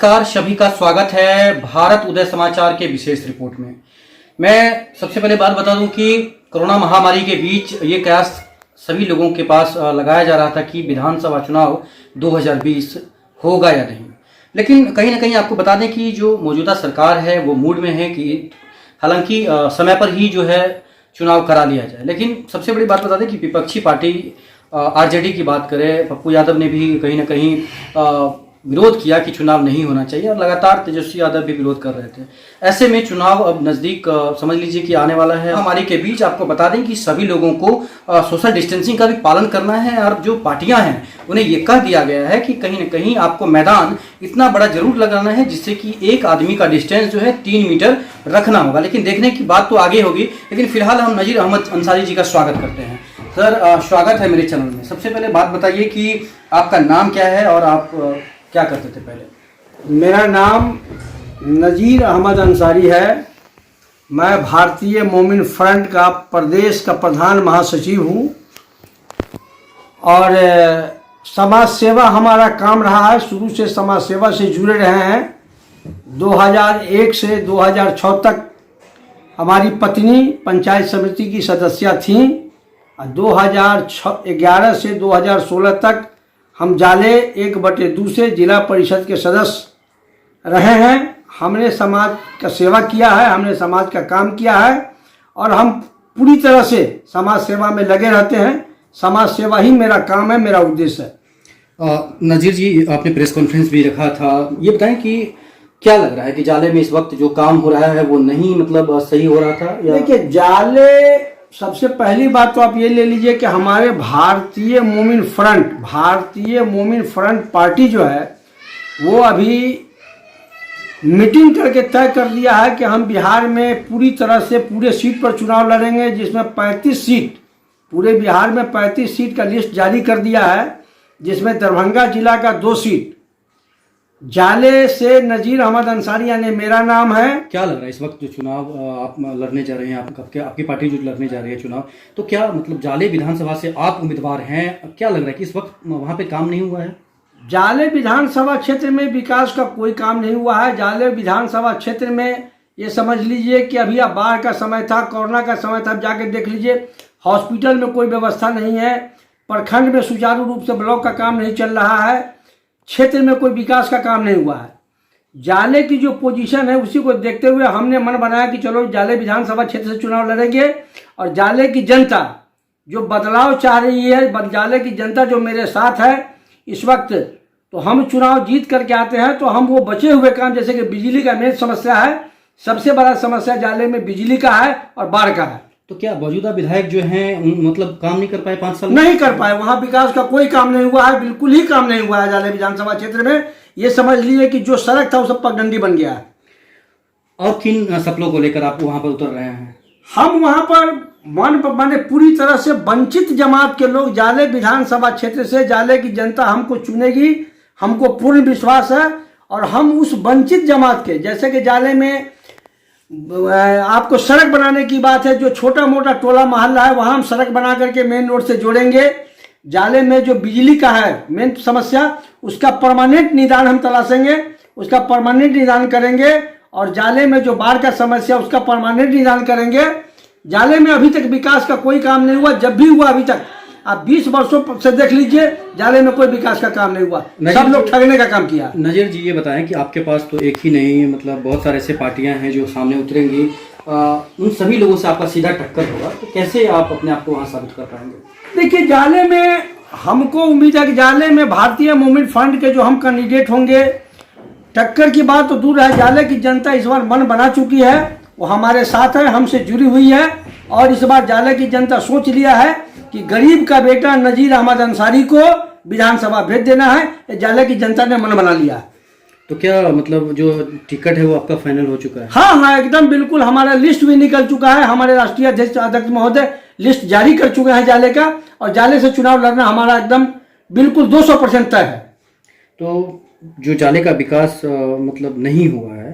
नमस्कार, सभी का स्वागत है भारत उदय समाचार के विशेष रिपोर्ट में। मैं सबसे पहले बात बता दूं कि कोरोना महामारी के बीच ये कयास सभी लोगों के पास लगाया जा रहा था कि विधानसभा चुनाव 2020 होगा या नहीं, लेकिन कहीं ना कहीं आपको बता दें कि जो मौजूदा सरकार है वो मूड में है कि हालांकि समय पर ही जो है चुनाव करा लिया जाए। लेकिन सबसे बड़ी बात बता दें कि विपक्षी पार्टी आरजेडी की बात करें, पप्पू यादव ने भी कहीं ना कहीं विरोध किया कि चुनाव नहीं होना चाहिए और लगातार तेजस्वी यादव भी विरोध कर रहे थे। ऐसे में चुनाव अब नज़दीक समझ लीजिए कि आने वाला है। हमारे के बीच आपको बता दें कि सभी लोगों को सोशल डिस्टेंसिंग का भी पालन करना है और जो पार्टियां हैं उन्हें ये कह दिया गया है कि कहीं ना कहीं आपको मैदान इतना बड़ा जरूर लगाना है जिससे कि एक आदमी का डिस्टेंस जो है 3 मीटर रखना होगा। लेकिन देखने की बात तो आगे होगी, लेकिन फिलहाल हम नज़ीर अहमद अंसारी जी का स्वागत करते हैं। सर स्वागत है मेरे चैनल में। सबसे पहले बात बताइए कि आपका नाम क्या है और आप क्या करते थे पहले? मेरा नाम नज़ीर अहमद अंसारी है। मैं भारतीय मोमिन फ्रंट का प्रदेश का प्रधान महासचिव हूँ और समाज सेवा हमारा काम रहा है। शुरू से समाज सेवा से जुड़े रहे हैं। 2001 से 2006 तक हमारी पत्नी पंचायत समिति की सदस्य थीं और 2011 से 2016 तक हम जाले 1/2 से जिला परिषद के सदस्य रहे हैं। हमने समाज का सेवा किया है, हमने समाज का काम किया है और हम पूरी तरह से समाज सेवा में लगे रहते हैं। समाज सेवा ही मेरा काम है, मेरा उद्देश्य है। नज़ीर जी, आपने प्रेस कॉन्फ्रेंस भी रखा था, ये बताएं कि क्या लग रहा है कि जाले में इस वक्त जो काम हो रहा है वो नहीं मतलब सही हो रहा था या? देखिए, जाले सबसे पहली बात तो आप ये ले लीजिए कि हमारे भारतीय मोमिन फ्रंट पार्टी जो है वो अभी मीटिंग करके तय कर दिया है कि हम बिहार में पूरी तरह से पूरे सीट पर चुनाव लड़ेंगे, जिसमें 35 सीट, पूरे बिहार में 35 सीट का लिस्ट जारी कर दिया है, जिसमें दरभंगा जिला का 2 सीट जाले से नज़ीर अहमद अंसारी यानी मेरा नाम है। क्या लग रहा है इस वक्त जो चुनाव आप लड़ने जा रहे हैं, आपकी पार्टी जो लड़ने जा रही है चुनाव, तो क्या मतलब जाले विधानसभा से आप उम्मीदवार हैं? क्या लग रहा है कि इस वक्त वहाँ पे काम नहीं हुआ है? जाले विधानसभा क्षेत्र में विकास का कोई काम नहीं हुआ है। जाले विधानसभा क्षेत्र में ये समझ लीजिए कि अभी अब बाढ़ का समय था, कोरोना का समय था, जाके देख लीजिए हॉस्पिटल में कोई व्यवस्था नहीं है, प्रखंड में सुचारू रूप से ब्लॉक का काम नहीं चल रहा है, क्षेत्र में कोई विकास का काम नहीं हुआ है। जाले की जो पोजीशन है उसी को देखते हुए हमने मन बनाया कि चलो जाले विधानसभा क्षेत्र से चुनाव लड़ेंगे और जाले की जनता जो बदलाव चाह रही है, जाले की जनता जो मेरे साथ है इस वक्त, तो हम चुनाव जीत करके आते हैं तो हम वो बचे हुए काम, जैसे कि बिजली का मेन समस्या है, सबसे बड़ा समस्या जाले में बिजली का है और बाढ़ का है। तो क्या मौजूदा विधायक जो हैं मतलब काम नहीं कर पाए 5 साल? नहीं कर पाए, वहाँ विकास का कोई काम नहीं हुआ है, बिल्कुल ही काम नहीं हुआ है जाले विधानसभा क्षेत्र में। ये समझ लीजिए कि जो सड़क था वो सब पगडंडी बन गया है। और किन सपनों को लेकर आप वहाँ पर उतर रहे हैं? हम वहाँ पर माने पूरी तरह से वंचित जमात के लोग, जाले विधानसभा क्षेत्र से जाले की जनता हमको चुनेगी, हमको पूर्ण विश्वास है। और हम उस वंचित जमात के, जैसे कि जाले में आपको सड़क बनाने की बात है, जो छोटा मोटा टोला मोहल्ला है वहाँ हम सड़क बना करके मेन रोड से जोड़ेंगे। जाले में जो बिजली का है मेन समस्या, उसका परमानेंट निदान हम तलाशेंगे, उसका परमानेंट निदान करेंगे। और जाले में जो बाढ़ का समस्या उसका परमानेंट निदान करेंगे। जाले में अभी तक विकास का कोई काम नहीं हुआ, जब भी हुआ अभी तक आप 20 वर्षों से देख लीजिए जाले में कोई विकास का काम नहीं हुआ, सब लोग ठगने का काम किया। नज़ीर जी, ये बताएं कि आपके पास तो एक ही नहीं मतलब बहुत सारे ऐसे पार्टियां हैं जो सामने उतरेंगी, उन सभी लोगों से आपका सीधा टक्कर होगा, तो कैसे आप अपने आप को वहाँ साबित कर पाएंगे? देखिए, जाले में हमको उम्मीद है कि जाले में भारतीय मोमिन फ्रंट के जो हम कैंडिडेट होंगे, टक्कर की बात तो दूर है, जाले की जनता इस बार मन बना चुकी है, वो हमारे साथ है, हमसे जुड़ी हुई है। और इस बार जाले की जनता सोच लिया है कि गरीब का बेटा नज़ीर अहमद अंसारी को विधानसभा भेज देना है। जाले की जनता ने मन बना लिया है। तो क्या मतलब जो टिकट है वो आपका फाइनल हो चुका है? हाँ, एकदम बिल्कुल, हमारा लिस्ट भी निकल चुका है। हमारे राष्ट्रीय अध्यक्ष महोदय लिस्ट जारी कर चुके हैं जाले का, और जाले से चुनाव लड़ना हमारा एकदम बिल्कुल 200% तय है। तो जो जाले का विकास मतलब नहीं हुआ है,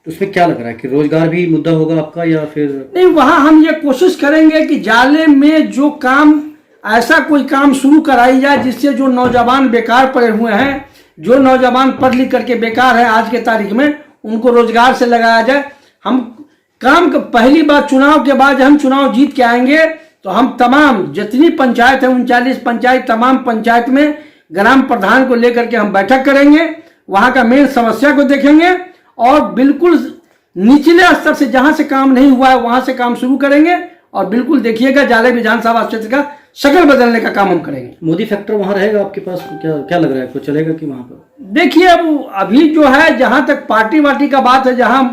तो उसमें क्या लग रहा है कि रोजगार भी मुद्दा होगा आपका या फिर नहीं? वहाँ हम ये कोशिश करेंगे कि जाले में जो काम, ऐसा कोई काम शुरू कराई जाए जिससे जो नौजवान बेकार पड़े हुए हैं, जो नौजवान पढ़ लिख करके बेकार है आज के तारीख में, उनको रोजगार से लगाया जाए। हम पहली बार चुनाव के बाद हम चुनाव जीत के आएंगे तो हम तमाम जितनी पंचायत है 39 पंचायत, तमाम पंचायत में ग्राम प्रधान को लेकर के हम बैठक करेंगे, वहां का मेन समस्या को देखेंगे और बिल्कुल निचले स्तर से जहां से काम नहीं हुआ है वहां से काम शुरू करेंगे और बिल्कुल देखिएगा जाले विधानसभा क्षेत्र का शक्ल बदलने का काम हम करेंगे। मोदी फैक्टर वहां रहेगा आपके पास? क्या लग रहा है, कुछ चलेगा कि वहां पर? देखिए अब अभी जो है जहां तक पार्टी वार्टी का बात है, जहां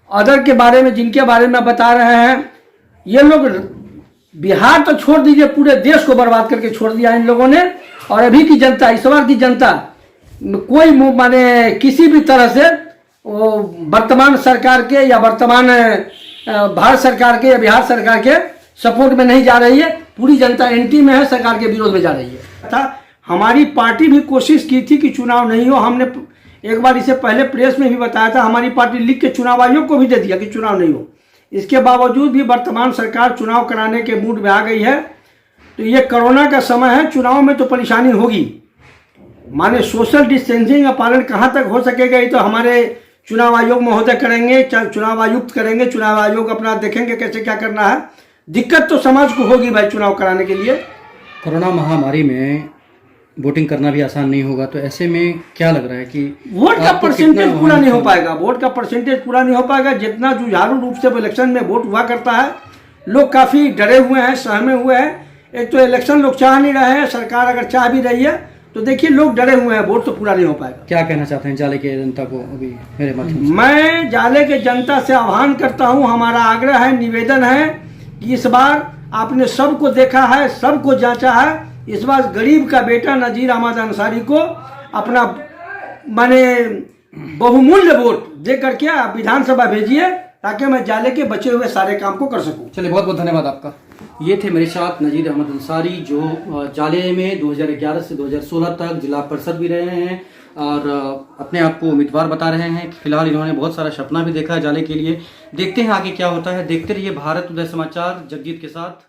अदर के बारे में जिनके बारे में बता रहे हैं, ये लोग बिहार तो छोड़ दीजिए, पूरे देश को बर्बाद करके छोड़ दिया इन लोगों ने। और अभी की जनता, इस बार की जनता कोई माने किसी भी तरह से वर्तमान सरकार के या वर्तमान भारत सरकार के या बिहार सरकार के सपोर्ट में नहीं जा रही है। पूरी जनता एंटी में है, सरकार के विरोध में जा रही है। था हमारी पार्टी भी कोशिश की थी कि चुनाव नहीं हो। हमने एक बार इसे पहले प्रेस में भी बताया था, हमारी पार्टी लिख के चुनाव आयोग को भी दे दिया कि चुनाव नहीं हो। इसके बावजूद भी वर्तमान सरकार चुनाव कराने के मूड में आ गई है। तो ये कोरोना का समय है, चुनाव में तो परेशानी होगी। माने सोशल डिस्टेंसिंग का पालन कहाँ तक हो सकेगा ये तो हमारे चुनाव आयोग महोदय करेंगे, चुनाव आयुक्त करेंगे, चुनाव आयोग अपना देखेंगे कैसे क्या करना है। दिक्कत तो समाज को होगी भाई चुनाव कराने के लिए। कोरोना महामारी में वोटिंग करना भी आसान नहीं होगा, तो ऐसे में क्या लग रहा है कि वोट का परसेंटेज पूरा नहीं हो पाएगा। वोट का परसेंटेज पूरा नहीं हो पाएगा। जितना जुझारू रूप से इलेक्शन में वोट हुआ करता है, लोग काफी डरे हुए हैं, सहमे हुए हैं। एक तो इलेक्शन लोग चाह नहीं रहे हैं, सरकार अगर चाह भी रही है तो देखिए लोग डरे हुए हैं, वोट तो पूरा नहीं हो पाएगा। क्या कहना चाहते हैं जाले के जनता को अभी मेरे माध्यम से? मैं जाले के जनता से आह्वान करता हूं, हमारा आग्रह है, निवेदन है कि इस बार आपने सबको देखा है, सबको जांचा है। इस बार गरीब का बेटा नजीर अहमद अंसारी को अपना माने बहुमूल्य वोट दे करके आप विधानसभा भेजिए ताकि मैं जाले के बचे हुए सारे काम को कर सकूं। चलिए, बहुत बहुत धन्यवाद आपका। ये थे मेरे साथ नजीर अहमद अंसारी, जो जाले में 2011 से 2016 तक जिला परिषद भी रहे हैं और अपने आप को उम्मीदवार बता रहे हैं। फिलहाल इन्होंने बहुत सारा सपना भी देखा है जाले के लिए। देखते हैं आगे क्या होता है। देखते रहिए भारत उदय समाचार जगजीत के साथ।